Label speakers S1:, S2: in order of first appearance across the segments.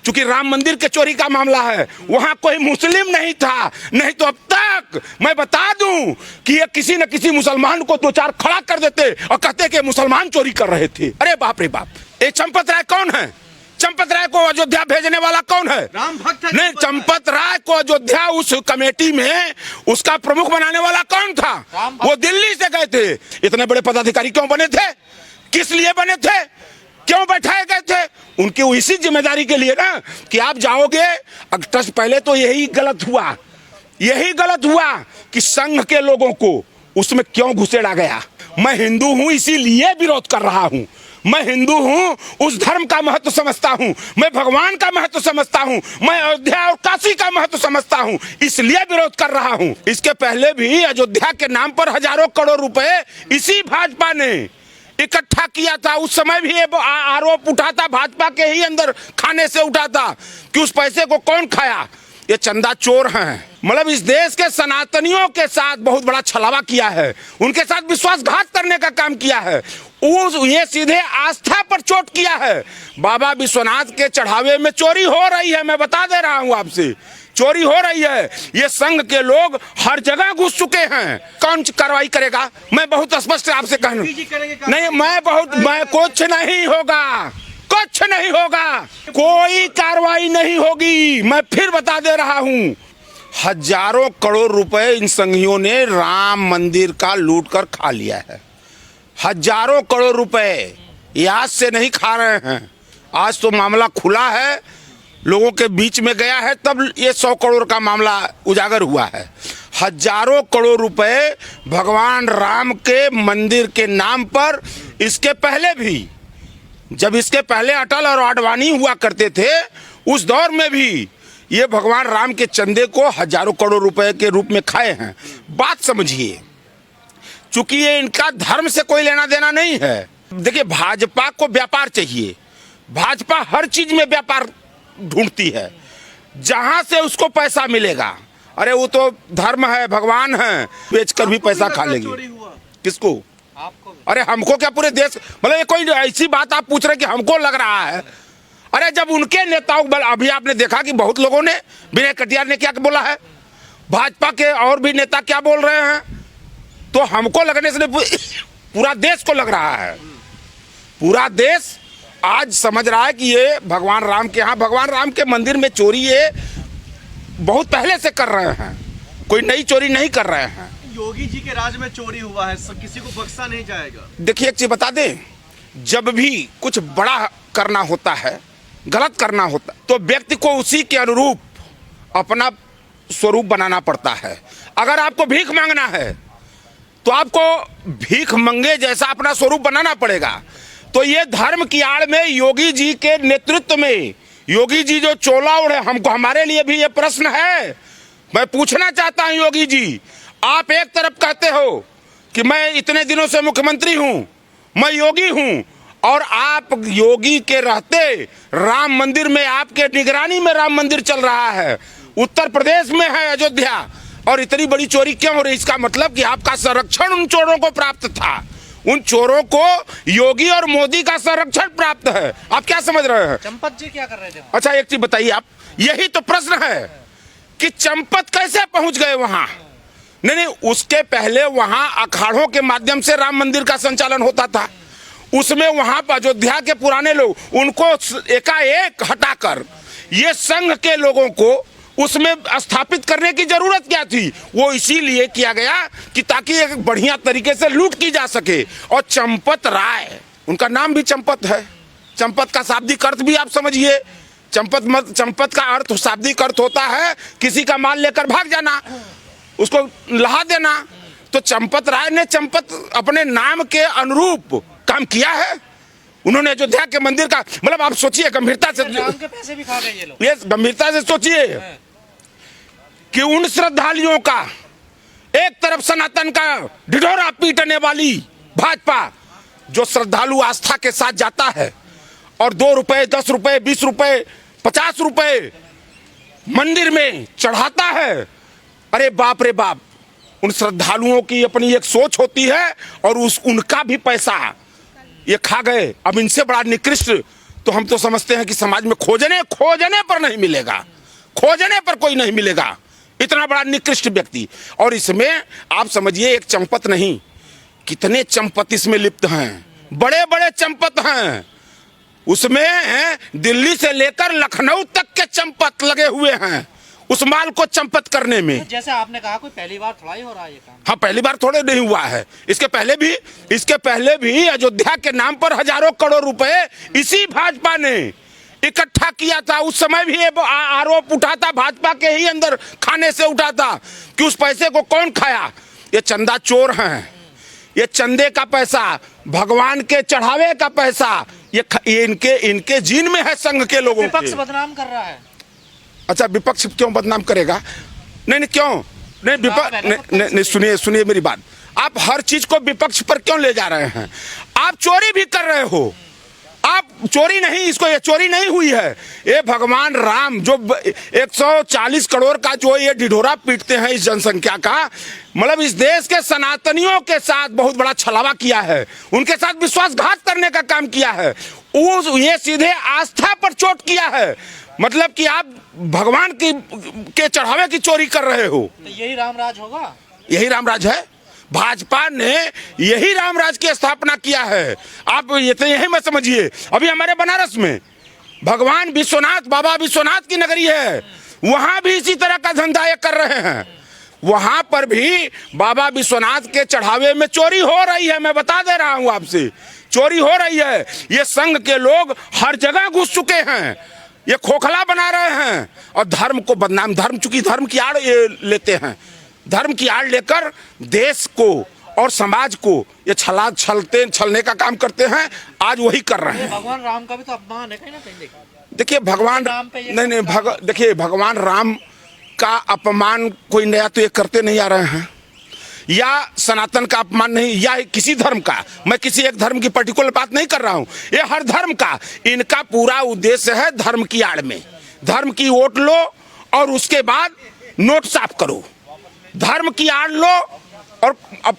S1: चूंकि राम मंदिर के चोरी का मामला है, वहां कोई मुस्लिम नहीं था, नहीं तो अब तक मैं बता दूं कि ये किसी न किसी मुसलमान को दो चार खड़ा कर देते और कहते कि मुसलमान चोरी कर रहे थे। अरे बाप रे बाप, ये चंपत राय कौन है? चंपत राय को अयोध्या भेजने वाला कौन है?
S2: राम भक्त है।
S1: नहीं, चंपत राय को अयोध्या उस कमेटी में उसका प्रमुख बनाने वाला कौन था? वो दिल्ली से गए थे। इतने बड़े पदाधिकारी क्यों बने थे? किस लिए बने थे? क्यों बैठाए गए थे? उनकी इसी जिम्मेदारी के लिए ना कि आप जाओगे। अगस्त पहले तो यही गलत हुआ कि संघ के लोगों को उसमें क्यों घुसेड़ा गया। मैं हिंदू हूं, इसीलिए विरोध कर रहा हूं। मैं हिंदू हूं, उस धर्म का महत्व समझता हूं, मैं भगवान का महत्व समझता हूं, मैं अयोध्या और काशी का महत्व समझता हूं, इसलिए विरोध कर रहा हूं। इसके पहले भी अयोध्या के नाम पर हजारों करोड़ रुपए इसी भाजपा ने इकट्ठा किया था। उस समय भी ये आरोप उठा था, भाजपा के ही अंदर खाने से उठा था कि उस पैसे को कौन खाया। ये चंदा चोर हैं। मतलब इस देश के सनातनियों के साथ बहुत बड़ा छलावा किया है, उनके साथ विश्वासघात करने का काम किया है। ये सीधे आस्था पर चोट किया है। बाबा विश्वनाथ के चढ़ावे में चोरी हो रही है, मैं बता दे रहा हूं आपसे, चोरी हो रही है। ये संघ के लोग हर जगह घुस चुके हैं। कौन कार्रवाई करेगा? मैं बहुत स्पष्ट आपसे कहूं, नहीं, मैं कुछ नहीं होगा, कोई कार्रवाई नहीं होगी। मैं फिर बता दे रहा हूं, हजारों करोड़ रुपए इन संघियों ने राम मंदिर का लूट कर खा लिया है। हजारों करोड़ रुपए याद से नहीं खा रहे हैं। आज तो मामला खुला है, लोगों के बीच में गया है, तब ये 100 करोड़ का मामला उजागर हुआ है। हजारों करोड़ रुपए भगवान राम के मंदिर के नाम पर, इसके पहले भी, जब इसके पहले अटल और आडवाणी हुआ करते थे, उस दौर में भी ये भगवान राम के चंदे को हजारों करोड़ रुपए के रूप में खाए हैं। बात समझिए, चूंकि ये इनका धर्म से कोई लेना देना नहीं है। देखिए, भाजपा को व्यापार चाहिए, भाजपा हर चीज में व्यापार ढूंढती है, जहां से उसको पैसा मिलेगा। अरे वो तो धर्म है, भगवान है, बेचकर भी पैसा खा लेगी। किसको? आपको? अरे हमको क्या, पूरे देश? मतलब ये कोई ऐसी बात आप पूछ रहे कि हमको लग रहा है? अरे जब उनके नेताओं, अभी आपने देखा कि बहुत लोगों ने, विनय कटियार ने क्या बोला है, भाजपा के और भी नेता क्या बोल रहे हैं, तो हमको लगने से पूरा देश को लग रहा है। पूरा देश आज समझ रहा है कि ये भगवान राम के यहाँ, भगवान राम के मंदिर में चोरी ये बहुत पहले से कर रहे हैं, कोई नई चोरी नहीं कर रहे हैं।
S2: योगी जी के राज में चोरी हुआ है, किसी को बख्शा नहीं जाएगा।
S1: देखिए, एक चीज बता दें, जब भी कुछ बड़ा करना होता है, गलत करना होता है, तो व्यक्ति को उसी के अनुरूप अपना स्वरूप बनाना पड़ता है। अगर आपको भीख मांगना है तो आपको भीख मंगे जैसा अपना स्वरूप बनाना पड़ेगा। तो ये धर्म की आड़ में योगी जी के नेतृत्व में, योगी जी जो चोला ओढ़े, हमको, हमारे लिए भी ये प्रश्न है। मैं पूछना चाहता हूं, योगी जी, आप एक तरफ कहते हो कि मैं इतने दिनों से मुख्यमंत्री हूं, मैं योगी हूं, और आप योगी के रहते राम मंदिर में, आपके निगरानी में राम मंदिर चल रहा है, उत्तर प्रदेश में है अयोध्या, और इतनी बड़ी चोरी क्यों हो रही? इसका मतलब कि आपका संरक्षण उन चोरों को प्राप्त था, उन चोरों को योगी और मोदी का संरक्षण प्राप्त है। आप क्या समझ रहे हैं?
S2: चंपत जी क्या कर रहे थे?
S1: अच्छा, एक चीज बताइए आप, यही तो प्रश्न है कि चंपत कैसे पहुंच गए वहां? नहीं, उसके पहले वहां अखाड़ों के माध्यम से राम मंदिर का संचालन होता था। उसमें वहां पर अयोध्या के पुराने लोग, उनको एकाएक हटाकर ये संघ के लोगों को उसमें स्थापित करने की जरूरत क्या थी? वो इसीलिए किया गया कि ताकि एक बढ़िया तरीके से लूट की जा सके। और चंपत राय, उनका नाम भी चंपत है, चंपत का शाब्दिक अर्थ भी आप समझिए। चंपत का अर्थ, शाब्दिक अर्थ होता है किसी का माल लेकर भाग जाना, उसको लहा देना। तो चंपत राय ने चंपत अपने नाम के अनुरूप काम किया है। उन्होंने अयोध्या के मंदिर का, मतलब आप सोचिए, गंभीरता से,
S2: राम के पैसे भी खा गए ये लोग।
S1: ये गंभीरता से सोचिए कि उन श्रद्धालुओं का, एक तरफ सनातन का ढिढोरा पीटने वाली भाजपा, जो श्रद्धालु आस्था के साथ जाता है और 2 रुपए, 10 रुपए, 20 रुपए, 50 रुपए मंदिर में चढ़ाता है। अरे बाप रे बाप, उन श्रद्धालुओं की अपनी एक सोच होती है और उनका भी पैसा ये खा गए। अब इनसे बड़ा निकृष्ट तो हम तो समझते हैं कि समाज में खोजने पर नहीं मिलेगा, खोजने पर कोई नहीं मिलेगा इतना बड़ा निकृष्ट व्यक्ति। और इसमें आप समझिए एक चंपत नहीं, कितने चंपत इसमें लिप्त हैं, बड़े बड़े चंपत हैं उसमें। दिल्ली से लेकर लखनऊ तक के चंपत लगे हुए हैं उस माल को चंपत करने में।
S3: तो जैसे आपने कहा कोई पहली बार थोड़ा ही हो रहा है ये काम।
S1: हाँ, पहली बार थोड़े नहीं हुआ है, इसके पहले भी अयोध्या के नाम पर हजारों करोड़ रुपए इसी भाजपा ने इकट्ठा किया था। उस समय भी ये आरोप उठा था, भाजपा के ही अंदर खाने से उठा था कि उस पैसे को कौन खाया। ये चंदा चोर हैं, ये चंदे का पैसा, भगवान के चढ़ावे का पैसा, ये इनके जीन में है संघ के लोगों के।
S3: विपक्ष बदनाम कर रहा है।
S1: अच्छा, विपक्ष क्यों बदनाम करेगा? नहीं क्यों नहीं, विपक्ष नहीं, सुनिए मेरी बात। आप हर चीज को विपक्ष पर क्यों ले जा रहे हैं? आप चोरी भी कर रहे हो, आप चोरी नहीं, इसको ये चोरी नहीं हुई है। ये भगवान राम जो 140 करोड़ का जो ये ढिढोरा पीटते हैं इस जनसंख्या का, मतलब इस देश के सनातनियों के साथ बहुत बड़ा छलावा किया है, उनके साथ विश्वासघात करने का काम किया है। ये सीधे आस्था पर चोट किया है, मतलब कि आप भगवान के चढ़ावे की चोरी कर रहे हो।
S3: तो यही रामराज होगा,
S1: यही रामराज है। भाजपा ने यही रामराज की स्थापना किया है। आप ये तो यही मत समझिए, अभी हमारे बनारस में भगवान विश्वनाथ, बाबा विश्वनाथ की नगरी है, वहां भी इसी तरह का धंधा ये कर रहे हैं। वहां पर भी बाबा विश्वनाथ के चढ़ावे में चोरी हो रही है। मैं बता दे रहा हूं आपसे, चोरी हो रही है। ये संघ के लोग हर जगह घुस चुके हैं, ये खोखला बना रहे हैं और धर्म को बदनाम, चूंकि धर्म की आड़ ये लेते हैं, धर्म की आड़ लेकर देश को और समाज को ये छलने का काम करते हैं। आज वही कर रहे हैं।
S3: भगवान राम का भी तो अपमान है कहीं ना कहीं।
S1: देखिए भगवान देखिए भगवान राम का अपमान कोई नया तो ये करते नहीं आ रहे हैं, या सनातन का अपमान नहीं, या किसी धर्म का। मैं किसी एक धर्म की पर्टिकुलर बात नहीं कर रहा हूं, ये हर धर्म का। इनका पूरा उद्देश्य है धर्म की आड़ में, धर्म की वोट लो और उसके बाद नोट साफ करो, धर्म की आड़ लो और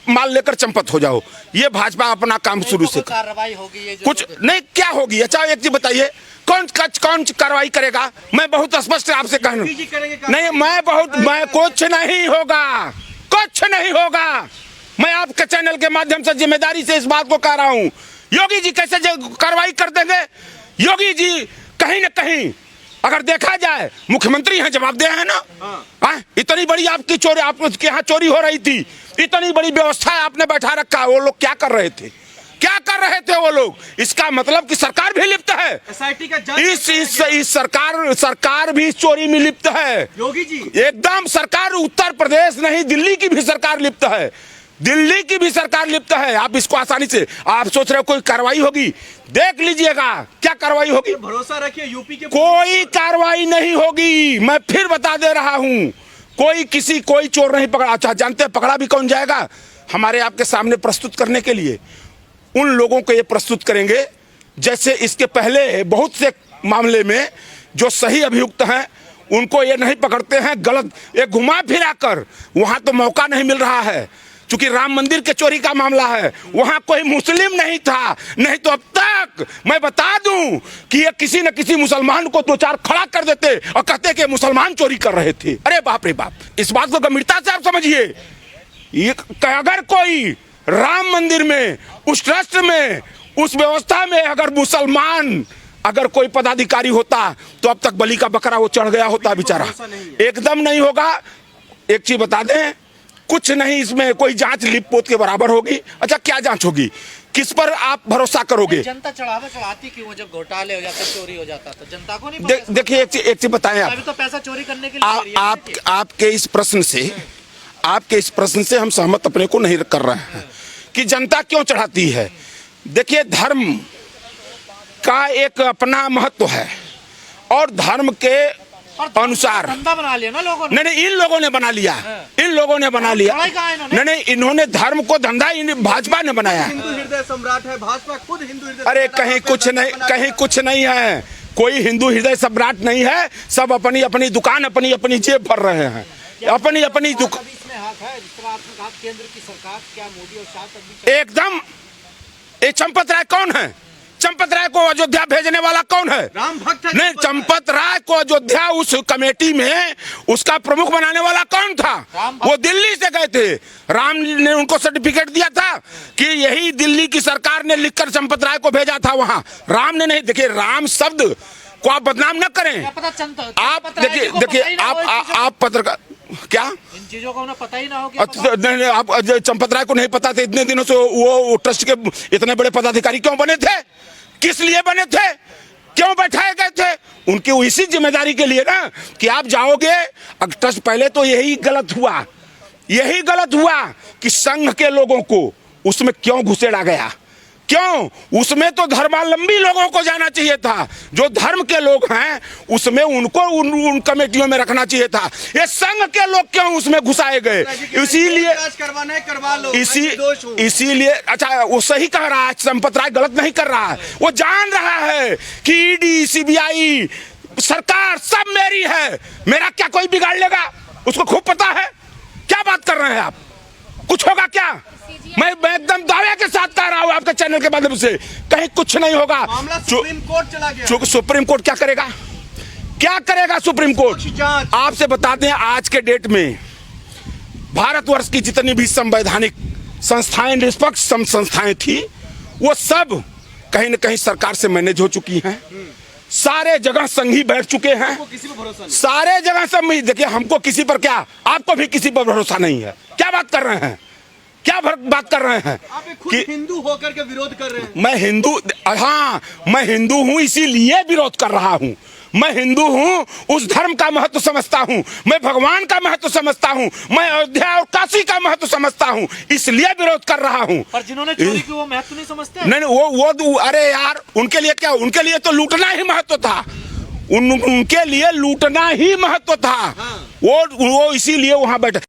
S1: माल लेकर चंपत हो जाओ। ये भाजपा अपना काम शुरू से
S3: कार्रवाई होगी, ये
S1: कुछ नहीं, क्या होगी? अच्छा एक चीज बताइए, कौन कार्रवाई करेगा? मैं बहुत स्पष्ट आपसे कहूं, नहीं मैं कुछ नहीं होगा, कुछ नहीं होगा। मैं आपके चैनल के माध्यम से जिम्मेदारी से इस बात को कह रहा हूं। योगी जी कैसे कार्रवाई कर देंगे? योगी जी कहीं न कहीं अगर देखा जाए मुख्यमंत्री हैं, जवाबदेह है ना। इतनी बड़ी आपकी चोरी, आपके यहाँ चोरी हो रही थी, इतनी बड़ी व्यवस्था आपने बैठा रखा, वो लोग क्या कर रहे थे? क्या कर रहे थे वो लोग? इसका मतलब कि सरकार भी लिप्त है,
S2: एसआईटी का जांच
S1: इस सरकार भी चोरी में लिप्त है।
S2: योगी जी
S1: एकदम सरकार, उत्तर प्रदेश नहीं दिल्ली की भी सरकार लिप्त है, दिल्ली की भी सरकार लिप्त है। आप इसको आसानी से, आप सोच रहे हो कोई कार्रवाई होगी, देख लीजिएगा क्या कार्रवाई होगी।
S2: भरोसा रखिए यूपी के
S1: कोई कार्रवाई नहीं होगी। मैं फिर बता दे रहा हूं, कोई चोर नहीं पकड़ा। अच्छा जानते हैं पकड़ा भी कौन जाएगा? हमारे आपके सामने प्रस्तुत करने के लिए उन लोगों को ये प्रस्तुत करेंगे जैसे इसके पहले बहुत से मामले में जो सही अभियुक्त हैं उनको ये नहीं पकड़ते हैं, गलत ये घुमा फिरा कर। वहां तो मौका नहीं मिल रहा है, चूंकि राम मंदिर के चोरी का मामला है, वहां कोई मुस्लिम नहीं था, नहीं तो अब तक मैं बता दूं कि ये किसी न किसी मुसलमान को दो चार खड़ा कर देते और कहते कि मुसलमान चोरी कर रहे थे। अरे बाप रे बाप, इस बात को गंभीरता से आप समझिए। अगर कोई राम मंदिर में, उस ट्रस्ट में, उस व्यवस्था में अगर मुसलमान अगर कोई पदाधिकारी होता तो अब तक बलि का बकरा वो चढ़ गया होता बेचारा। एकदम नहीं होगा। एक चीज बता दें, कुछ नहीं, इसमें कोई जांच लिप पोत के बराबर होगी। अच्छा क्या जांच होगी? किस पर आप भरोसा करोगे?
S3: जनता चढ़ाती क्यों? जब घोटाले हो जाते, चोरी हो जाता तो जनता को नहीं।
S1: देखिए एक चीज बताएं आप,
S3: अभी तो पैसा चोरी करने के लिए
S1: आपके इस प्रश्न से हम सहमत अपने को नहीं कर रहे हैं कि जनता क्यों चढ़ाती है। देखिए धर्म का एक अपना महत्व है और धर्म के अनुसार
S3: धंधा बना लिया ना लोगों ने।
S1: नहीं, इन लोगों ने बना लिया, इन लोगों ने बना लिया। नहीं, इन्होंने धर्म को धंधा भाजपा ने बनाया।
S2: हिंदू हृदय सम्राट है भाजपा, खुद हिंदू हृदय।
S1: अरे कहीं कुछ नहीं है, कोई हिंदू हृदय सम्राट नहीं है। सब अपनी अपनी दुकान, अपनी अपनी जेब भर रहे हैं, अपनी अपनी दुकान। एकदम ये चंपत राय कौन है? चंपत राय को अयोध्या भेजने वाला कौन है?
S2: राम भक्त है
S1: नहीं, चंपत राय को अयोध्या उस कमेटी में उसका प्रमुख बनाने वाला कौन था? वो दिल्ली से गए थे। राम ने उनको सर्टिफिकेट दिया था कि यही दिल्ली की सरकार ने लिखकर चंपत राय को भेजा था वहां। राम ने नहीं। देखिए, राम शब्द को आप बदनाम न करें। आप देखिए आप पत्रकार क्या
S3: इन चीजों को उन्हें पता ही ना हो कि
S1: नहीं, आप चंपत राय को नहीं पता थे इतने दिनों से वो ट्रस्ट के इतने बड़े पदाधिकारी क्यों बने थे? किस लिए बने थे? क्यों बैठाए गए थे? उनकी इसी जिम्मेदारी के लिए ना कि आप जाओगे ट्रस्ट। पहले तो यही गलत हुआ कि संघ के लोगों को उसमें क्यों घुसेड़ा गया? क्यों? उसमें तो धर्मावलंबी लोगों को जाना चाहिए था। जो धर्म के लोग हैं उसमें उनको उन कमेटियों में रखना चाहिए था। ये संघ के लोग क्यों उसमें घुसाए गए? इसीलिए
S2: करवा लो।
S1: इसीलिए अच्छा, वो सही कह रहा है, चंपत राय गलत नहीं कर रहा है। वो जान रहा है कि ईडी, सीबीआई, सरकार सब मेरी है, मेरा क्या कोई बिगाड़ लेगा? उसको खूब पता है। क्या बात कर रहे हैं आप? कुछ होगा क्या? मैं एकदम दावे के साथ कह रहा हूं आपके चैनल के माध्यम से, कहीं कुछ नहीं होगा।
S2: मामला सुप्रीम कोर्ट चला गया।
S1: सुप्रीम कोर्ट क्या करेगा? क्या करेगा सुप्रीम कोर्ट? आपसे बताते हैं, आज के डेट में भारतवर्ष की जितनी भी संवैधानिक संस्थाएं, निष्पक्ष संस्थाएं थी, वो सब कहीं न कहीं सरकार से मैनेज हो चुकी हैं। सारे जगह संघी बैठ चुके हैं।
S2: किसी पर भरोसा नहीं।
S1: सारे जगह संघी। देखिए, हमको किसी पर क्या, आपको भी किसी पर भरोसा नहीं है। क्या बात कर रहे हैं? क्या बात कर रहे हैं?
S2: आप खुद हिंदू होकर के विरोध कर रहे हैं।
S1: मैं हिंदू, हाँ, मैं हिंदू हूं, इसीलिए विरोध कर रहा हूं। मैं हिंदू हूं, उस धर्म का महत्व समझता हूं, मैं भगवान का महत्व समझता हूं, मैं अयोध्या और काशी का महत्व समझता हूं, इसलिए विरोध कर रहा हूं।
S3: पर जिन्होंने चोरी की वो महत्व नहीं समझते।
S1: नहीं, वो अरे यार, उनके लिए क्या? उनके लिए तो लूटना ही महत्व था। उनके लिए लूटना ही महत्व था। वो इसीलिए वहां बैठे।